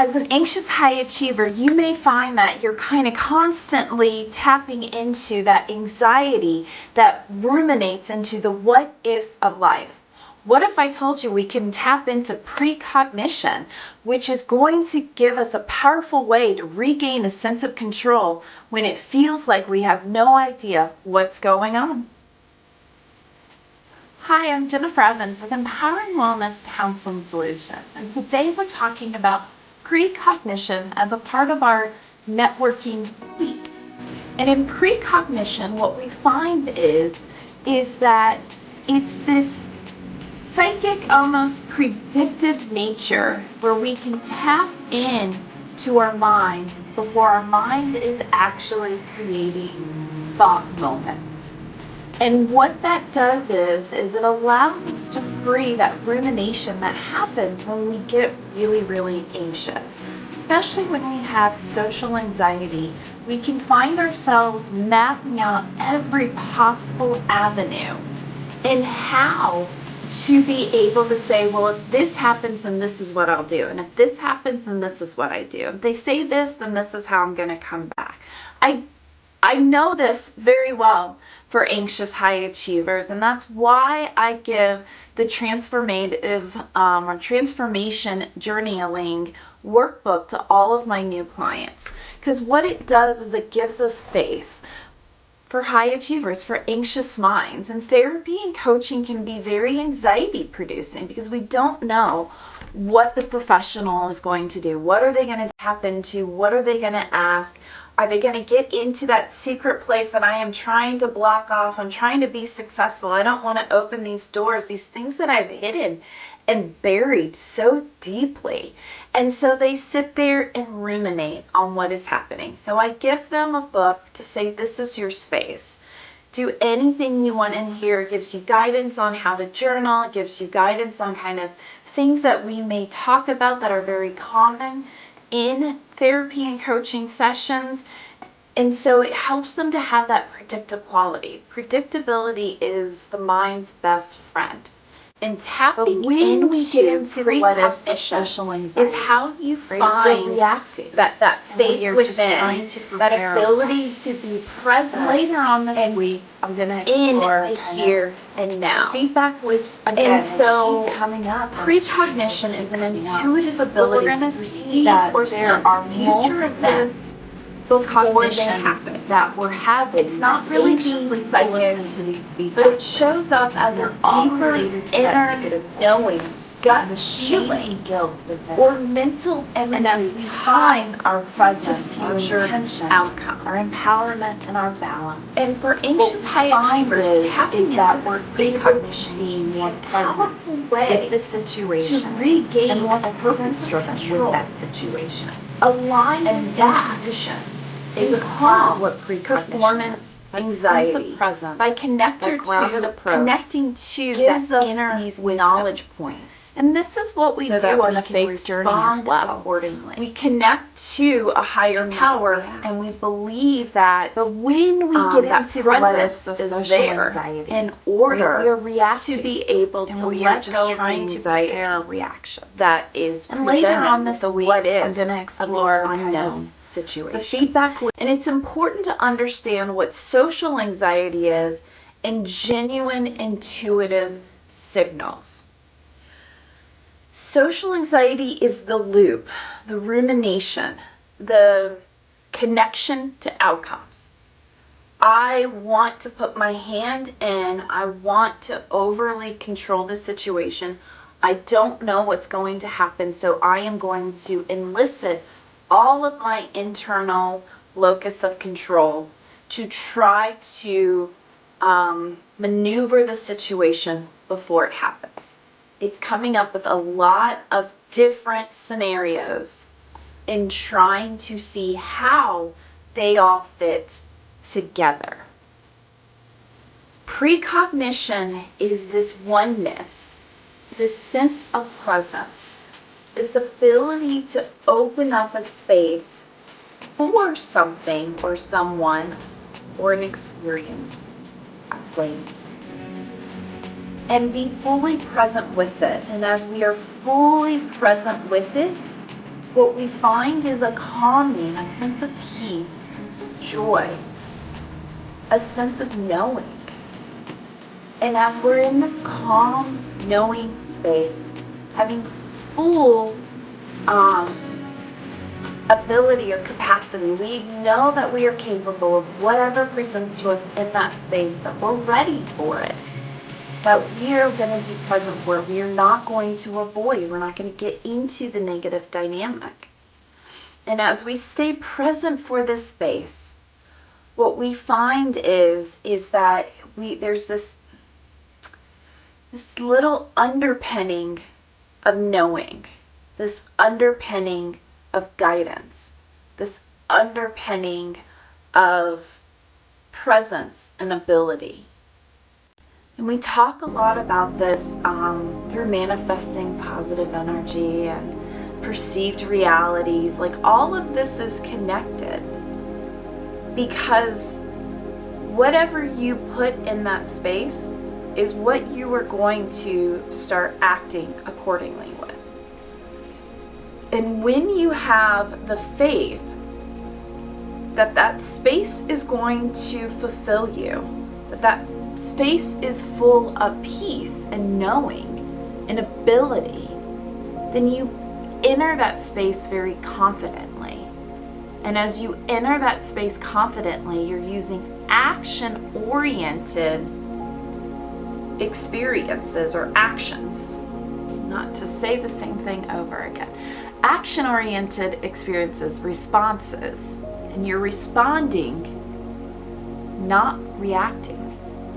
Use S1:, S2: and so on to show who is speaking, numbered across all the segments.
S1: as an anxious high achiever, you may find that you're kind of constantly tapping into that anxiety that ruminates into the what ifs of life. What if I told you we can tap into precognition, which is going to give us a powerful way to regain a sense of control when it feels like we have no idea what's going on? Hi, I'm Jennifer Evans with Empowering Wellness Counseling Solutions, and today we're talking about precognition as a part of our networking week. And in precognition, what we find is that it's this psychic, almost predictive nature where we can tap in to our minds before our mind is actually creating thought moments. And what that does is it allows us to free that rumination that happens when we get really, really anxious. Especially when we have social anxiety, we can find ourselves mapping out every possible avenue and how to be able to say, well, if this happens, then this is what I'll do. And if this happens, then this is what I do. If they say this, then this is how I'm going to come back. I know this very well for anxious high achievers, and that's why I give the transformative or transformation journaling workbook to all of my new clients. Because what it does is it gives us space for high achievers, for anxious minds. And therapy and coaching can be very anxiety producing because we don't know what the professional is going to do. What are they going to tap into? What are they going to ask? Are they going to get into that secret place that I am trying to block off? I'm trying to be successful. I don't want to open these doors, these things that I've hidden and buried so deeply. And so they sit there and ruminate on what is happening. So I give them a book to say, this is your space. Do anything you want in here. It gives you guidance on how to journal. It gives you guidance on kind of things that we may talk about that are very common in therapy and coaching sessions. And so it helps them to have that predictability. Predictability is the mind's best friend. And tapping into precognition is how you find that faith within, that ability to be present.
S2: Later on this week, I'm going to explore
S1: in the here and now.
S2: feedback loop
S1: And so
S2: coming up.
S1: precognition is an intuitive ability to perceive or sense future events before they happen.
S2: that we're having.
S1: It's not really just psychic,
S2: into these feedback.
S1: but it shows up as a deeper inner knowing, gut feeling,
S2: guilt,
S1: or mental
S2: and as
S1: imagery
S2: we
S1: tied
S2: find our present,
S1: to future outcomes.
S2: our empowerment, and our balance.
S1: And for anxious high achievers, tapping
S2: that
S1: into
S2: we're
S1: precognition
S2: being more
S1: is a
S2: present
S1: powerful
S2: with
S1: way
S2: the
S1: to
S2: situation
S1: regain
S2: and more
S1: a sense of
S2: structure with
S1: control.
S2: that situation.
S1: Align
S2: And
S1: that
S2: intuition
S1: is
S2: is
S1: called
S2: what precognition
S1: performance
S2: is.
S1: anxiety.
S2: Sense of presence.
S1: By
S2: That grounded
S1: connecting
S2: approach
S1: to
S2: gives
S1: that
S2: us
S1: inner
S2: these
S1: wisdom.
S2: knowledge points.
S1: And this is what we
S2: so
S1: do
S2: that
S1: on
S2: we
S1: the
S2: can
S1: faith journey as
S2: respond
S1: well.
S2: accordingly.
S1: We connect to a higher power,
S2: react.
S1: and we believe that
S2: But when we
S1: that
S2: get into the what
S1: presence
S2: ifs of
S1: is
S2: social
S1: there
S2: anxiety,
S1: in order
S2: we're reacting
S1: to be able
S2: and
S1: to
S2: we are
S1: let
S2: just
S1: go of
S2: trying to
S1: anxiety
S2: prepare a reaction.
S1: that is
S2: And later
S1: presented
S2: on
S1: with
S2: this
S1: the
S2: week,
S1: what
S2: I'm
S1: ifs
S2: going to
S1: of
S2: explore
S1: this unknown
S2: the
S1: situation.
S2: feedback loop.
S1: And it's important to understand what social anxiety is and genuine intuitive signals. Social anxiety is the loop, the rumination, the connection to outcomes. I want to put my hand in, I want to overly control the situation. I don't know what's going to happen, so I am going to elicit all of my internal locus of control to try to maneuver the situation before it happens. It's coming up with a lot of different scenarios and trying to see how they all fit together. Precognition is this oneness, this sense of presence, this ability to open up a space for something or someone or an experience, a place, and be fully present with it. And as we are fully present with it, what we find is a calming, a sense of peace, joy, a sense of knowing. And as we're in this calm, knowing space, having full ability or capacity, we know that we are capable of whatever presents to us in that space, that we're ready for it, that we are going to be present for it. We are not going to avoid, we're not going to get into the negative dynamic. And as we stay present for this space, what we find is that there's this little underpinning of knowing, this underpinning of guidance, this underpinning of presence and ability. And we talk a lot about this through manifesting positive energy and perceived realities. Like, all of this is connected, because whatever you put in that space is what you are going to start acting accordingly with. And when you have the faith that that space is going to fulfill you, that space is full of peace and knowing and ability, then you enter that space very confidently. And as you enter that space confidently, you're using action-oriented experiences or actions, not to say the same thing over again. Action-oriented experiences, responses, and you're responding, not reacting.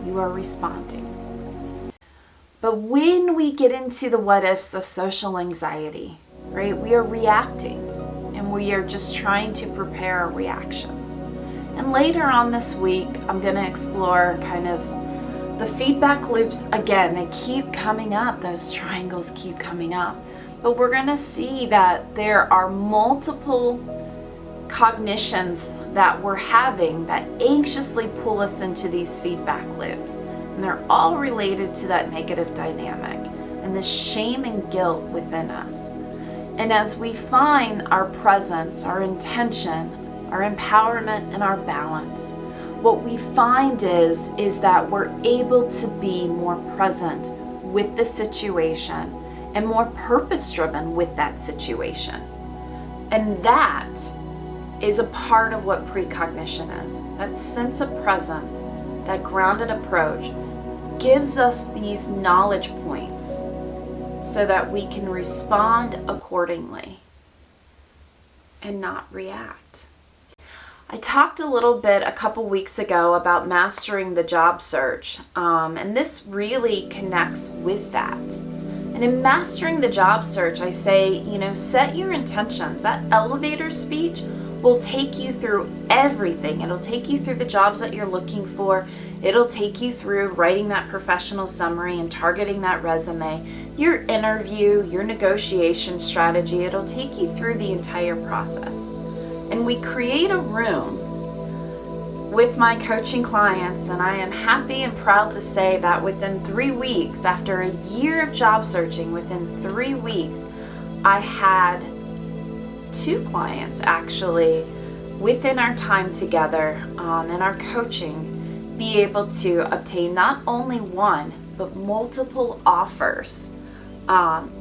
S1: You are responding. But when we get into the what ifs of social anxiety, right, we are reacting, and we are just trying to prepare our reactions. And later on this week, I'm going to explore kind of the feedback loops again. They keep coming up, those triangles keep coming up. But we're going to see that there are multiple cognitions that we're having that anxiously pull us into these feedback loops. And they're all related to that negative dynamic and the shame and guilt within us. And as we find our presence, our intention, our empowerment, and our balance, what we find is that we're able to be more present with the situation and more purpose-driven with that situation. And that is a part of what precognition is. That sense of presence, that grounded approach, gives us these knowledge points so that we can respond accordingly and not react. I talked a little bit a couple weeks ago about mastering the job search, and this really connects with that. And in mastering the job search, I say, set your intentions. That elevator speech will take you through everything. It'll take you through the jobs that you're looking for. It'll take you through writing that professional summary and targeting that resume, your interview, your negotiation strategy. It'll take you through the entire process. And we create a room with my coaching clients, and I am happy and proud to say that within 3 weeks, after a year of job searching, within 3 weeks, I had 2 clients actually within our time together in our coaching be able to obtain not only one but multiple offers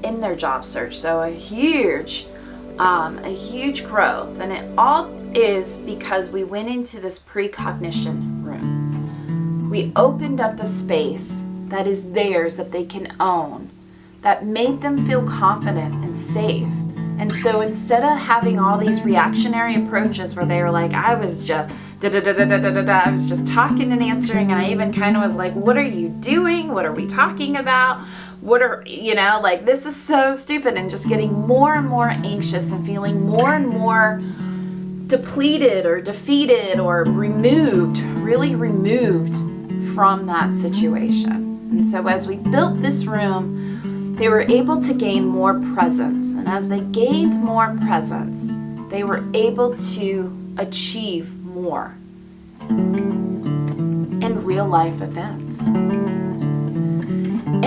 S1: in their job search. So a huge growth, and it all is because we went into this precognition room. We opened up a space that is theirs, that they can own, that made them feel confident and safe. And so instead of having all these reactionary approaches where they were like, I was just I was just talking and answering, and I even kind of was like, what are you doing? What are we talking about? This is so stupid, and just getting more and more anxious and feeling more and more depleted or defeated or really removed from that situation. And so as we built this room, they were able to gain more presence. And as they gained more presence, they were able to achieve more in real life events.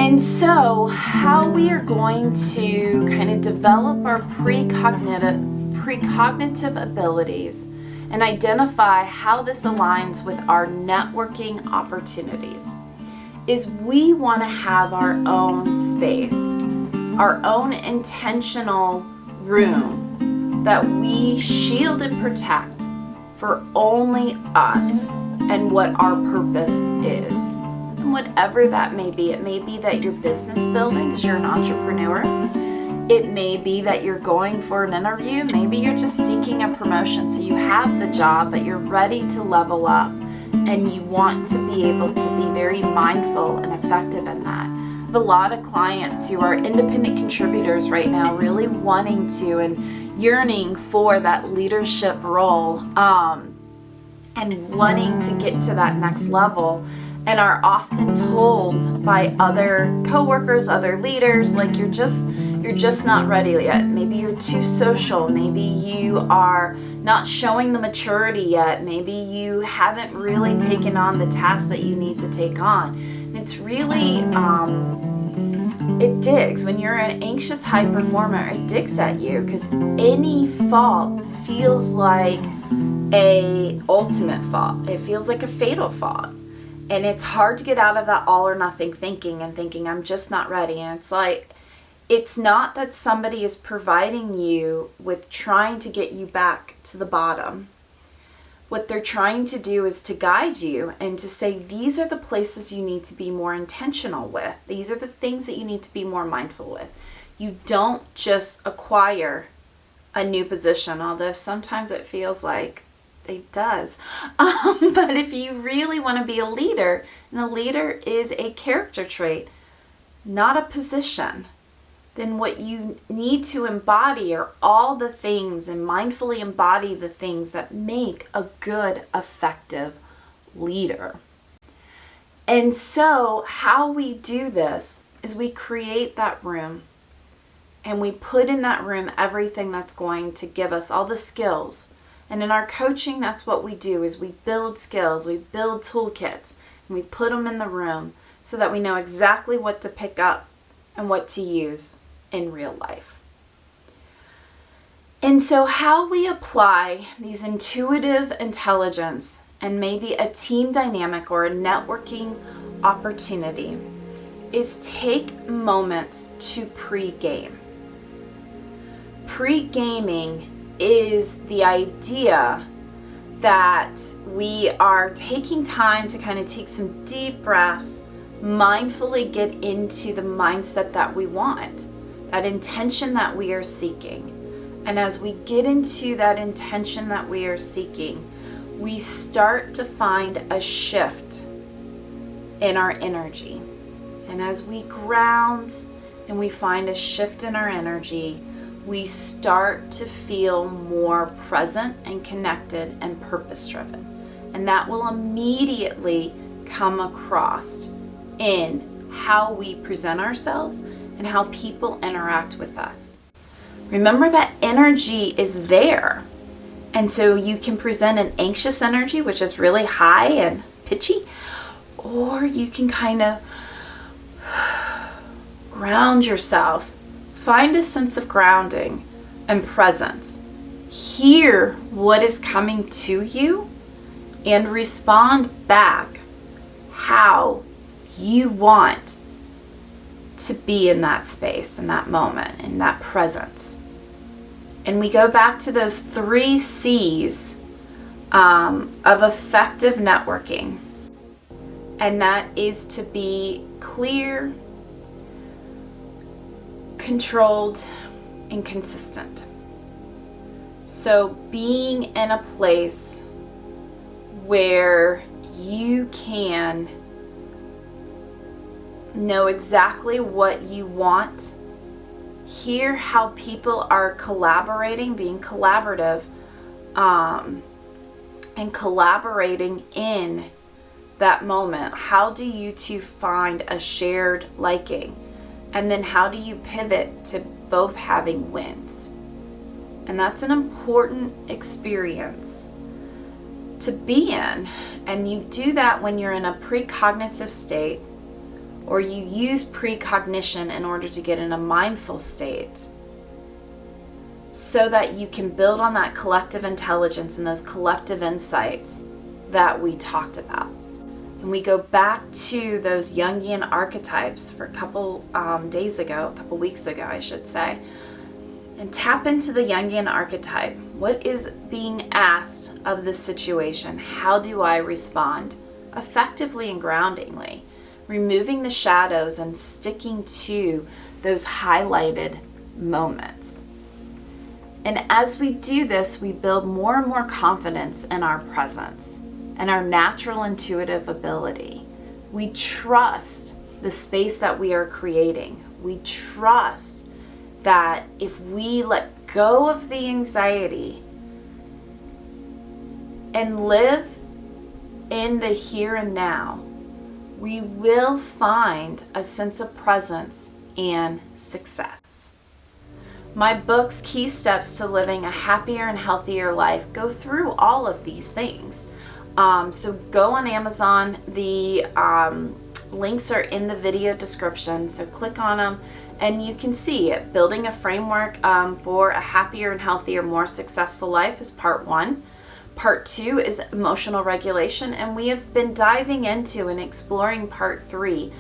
S1: And so how we are going to kind of develop our precognitive abilities and identify how this aligns with our networking opportunities is we want to have our own space, our own intentional room that we shield and protect for only us and what our purpose is. And whatever that may be, it may be that you're business building because you're an entrepreneur. It may be that you're going for an interview. Maybe you're just seeking a promotion. So you have the job, but you're ready to level up and you want to be able to be very mindful and effective in that. I have a lot of clients who are independent contributors right now, really wanting to and yearning for that leadership role and wanting to get to that next level, and are often told by other coworkers, other leaders, like you're just not ready yet. Maybe you're too social. Maybe you are not showing the maturity yet. Maybe you haven't really taken on the tasks that you need to take on. And it's really, it digs. When you're an anxious high performer, it digs at you because any fault feels like a ultimate fault. It feels like a fatal fault. And it's hard to get out of that all or nothing thinking and thinking, I'm just not ready. And it's like, it's not that somebody is providing you with trying to get you back to the bottom. What they're trying to do is to guide you and to say, these are the places you need to be more intentional with. These are the things that you need to be more mindful with. You don't just acquire a new position, although sometimes it feels like it does. But if you really want to be a leader, and a leader is a character trait, not a position, then what you need to embody are all the things and mindfully embody the things that make a good, effective leader. And so how we do this is we create that room and we put in that room everything that's going to give us all the skills. And in our coaching, that's what we do, is we build skills, we build toolkits, and we put them in the room so that we know exactly what to pick up and what to use in real life. And so how we apply these intuitive intelligence and maybe a team dynamic or a networking opportunity is take moments to pre-game. Pre-gaming is the idea that we are taking time to kind of take some deep breaths, mindfully get into the mindset that we want, that intention that we are seeking. And as we get into that intention that we are seeking, we start to find a shift in our energy. And as we ground and we find a shift in our energy, we start to feel more present and connected and purpose-driven. And that will immediately come across in how we present ourselves and how people interact with us. Remember that energy is there. And so you can present an anxious energy, which is really high and pitchy, or you can kind of ground yourself. Find a sense of grounding and presence. Hear what is coming to you and respond back how you want to be in that space, in that moment, in that presence. And we go back to those 3 C's of effective networking. And that is to be clear, controlled, and consistent. So being in a place where you can know exactly what you want, hear how people are collaborating, being collaborative, and collaborating in that moment. How do you two find a shared liking? And then how do you pivot to both having wins? And that's an important experience to be in. And you do that when you're in a precognitive state,
S3: or you use precognition in order to get in a mindful state, so that you can build on that collective intelligence and those collective insights that we talked about. And we go back to those Jungian archetypes for a couple weeks ago, I should say, and tap into the Jungian archetype. What is being asked of this situation? How do I respond effectively and groundingly? Removing the shadows and sticking to those highlighted moments. And as we do this, we build more and more confidence in our presence and our natural intuitive ability. We trust the space that we are creating. We trust that if we let go of the anxiety and live in the here and now, we will find a sense of presence and success. My books, Key Steps to Living a Happier and Healthier Life, go through all of these things. So go on Amazon. The links are in the video description, so click on them and you can see it. Building a Framework for a Happier and Healthier, More Successful Life is part 1. Part 2 is emotional regulation, and we have been diving into and exploring part 3,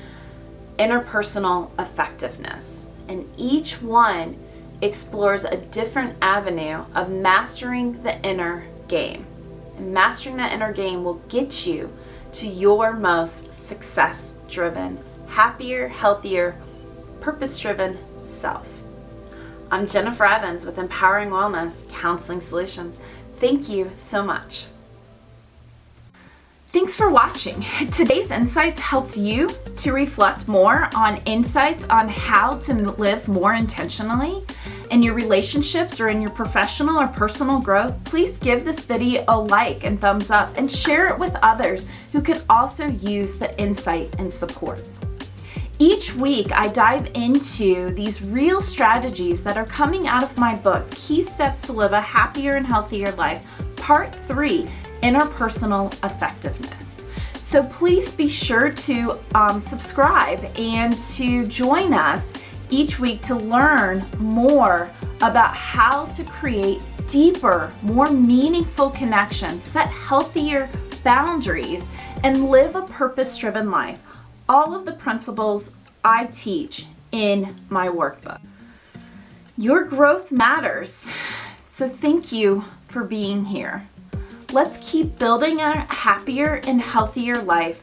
S3: interpersonal effectiveness. And each one explores a different avenue of mastering the inner game. And mastering that inner game will get you to your most success-driven, happier, healthier, purpose-driven self. I'm Jennifer Evans with Empowering Wellness Counseling Solutions. Thank you so much. Thanks for watching. Today's insights helped you to reflect more on insights on how to live more intentionally in your relationships or in your professional or personal growth. Please give this video a like and thumbs up and share it with others who could also use the insight and support. Each week, I dive into these real strategies that are coming out of my book, Key Steps to Live a Happier and Healthier Life, Part 3, Interpersonal Effectiveness. So please be sure to subscribe and to join us each week to learn more about how to create deeper, more meaningful connections, set healthier boundaries, and live a purpose-driven life. All of the principles I teach in my workbook. Your growth matters, so thank you for being here. Let's keep building a happier and healthier life